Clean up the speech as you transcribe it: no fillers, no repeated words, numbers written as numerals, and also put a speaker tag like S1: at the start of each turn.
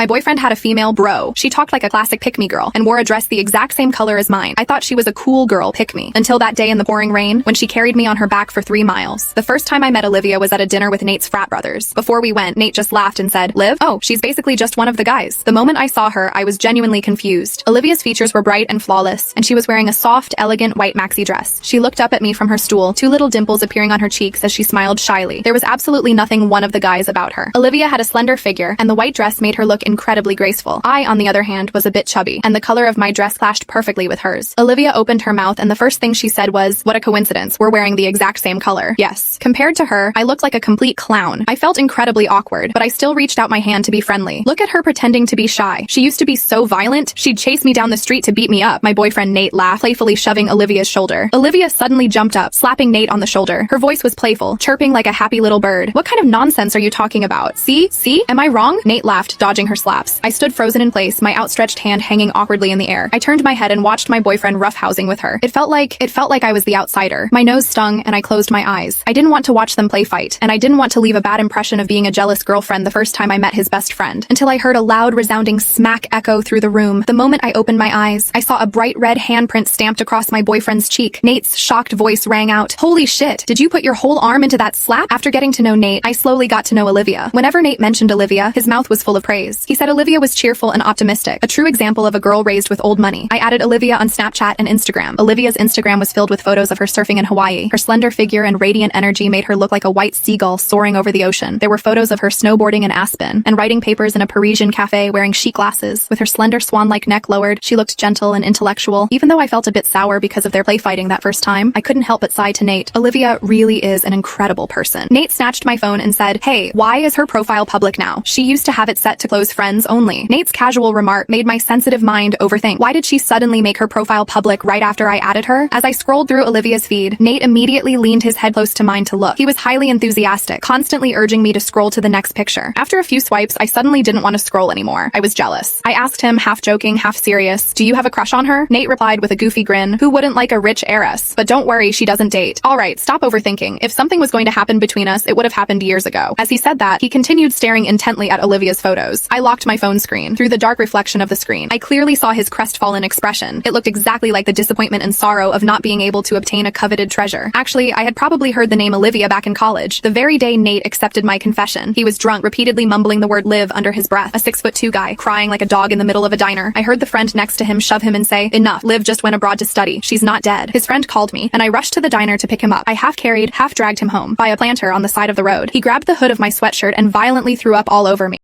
S1: My boyfriend had a female bro. She talked like a classic pick-me girl and wore a dress the exact same color as mine. I thought she was a cool girl pick-me until that day in the pouring rain when she carried me on her back for 3 miles. The first time I met Olivia was at a dinner with Nate's frat brothers. Before we went, Nate just laughed and said, "Liv? Oh, she's basically just one of the guys." The moment I saw her, I was genuinely confused. Olivia's features were bright and flawless, and she was wearing a soft, elegant white maxi dress. She looked up at me from her stool, 2 little dimples appearing on her cheeks as she smiled shyly. There was absolutely nothing one of the guys about her. Olivia had a slender figure, and the white dress made her look incredibly graceful. I, on the other hand, was a bit chubby, and the color of my dress clashed perfectly with hers. Olivia opened her mouth, and the first thing she said was, "What a coincidence, we're wearing the exact same color." Yes. Compared to her, I looked like a complete clown. I felt incredibly awkward, but I still reached out my hand to be friendly. Look at her pretending to be shy. She used to be so violent, she'd chase me down the street to beat me up. My boyfriend Nate laughed, playfully shoving Olivia's shoulder. Olivia suddenly jumped up, slapping Nate on the shoulder. Her voice was playful, chirping like a happy little bird. "What kind of nonsense are you talking about? See? Am I wrong?" Nate laughed, dodging her slaps. I stood frozen in place, my outstretched hand hanging awkwardly in the air. I turned my head and watched my boyfriend roughhousing with her. It felt like I was the outsider. My nose stung, and I closed my eyes. I didn't want to watch them play fight, and I didn't want to leave a bad impression of being a jealous girlfriend the first time I met his best friend, until I heard a loud, resounding smack echo through the room. The moment I opened my eyes, I saw a bright red handprint stamped across my boyfriend's cheek. Nate's shocked voice rang out, "Holy shit, did you put your whole arm into that slap?" After getting to know Nate, I slowly got to know Olivia. Whenever Nate mentioned Olivia, his mouth was full of praise. He said Olivia was cheerful and optimistic, a true example of a girl raised with old money. I added Olivia on Snapchat and Instagram. Olivia's Instagram was filled with photos of her surfing in Hawaii. Her slender figure and radiant energy made her look like a white seagull soaring over the ocean. There were photos of her snowboarding in Aspen and writing papers in a Parisian cafe wearing chic glasses. With her slender swan-like neck lowered, she looked gentle and intellectual. Even though I felt a bit sour because of their play fighting that first time, I couldn't help but sigh to Nate. Olivia really is an incredible person. Nate snatched my phone and said, "Hey, why is her profile public now? She used to have it set to close friends only." Nate's casual remark made my sensitive mind overthink. Why did she suddenly make her profile public right after I added her? As I scrolled through Olivia's feed, Nate immediately leaned his head close to mine to look. He was highly enthusiastic, constantly urging me to scroll to the next picture. After a few swipes, I suddenly didn't want to scroll anymore. I was jealous. I asked him, half joking, half serious, "Do you have a crush on her?" Nate replied with a goofy grin, "Who wouldn't like a rich heiress? But don't worry, she doesn't date." Alright, stop overthinking. If something was going to happen between us, it would have happened years ago. As he said that, he continued staring intently at Olivia's photos. I locked my phone screen. Through the dark reflection of the screen, I clearly saw his crestfallen expression. It looked exactly like the disappointment and sorrow of not being able to obtain a coveted treasure. Actually, I had probably heard the name Olivia back in college, the very day Nate accepted my confession. He was drunk, repeatedly mumbling the word "Liv" under his breath, a 6'2" guy, crying like a dog in the middle of a diner. I heard the friend next to him shove him and say, "Enough, Liv just went abroad to study. She's not dead." His friend called me, and I rushed to the diner to pick him up. I half carried, half dragged him home by a planter on the side of the road. He grabbed the hood of my sweatshirt and violently threw up all over me.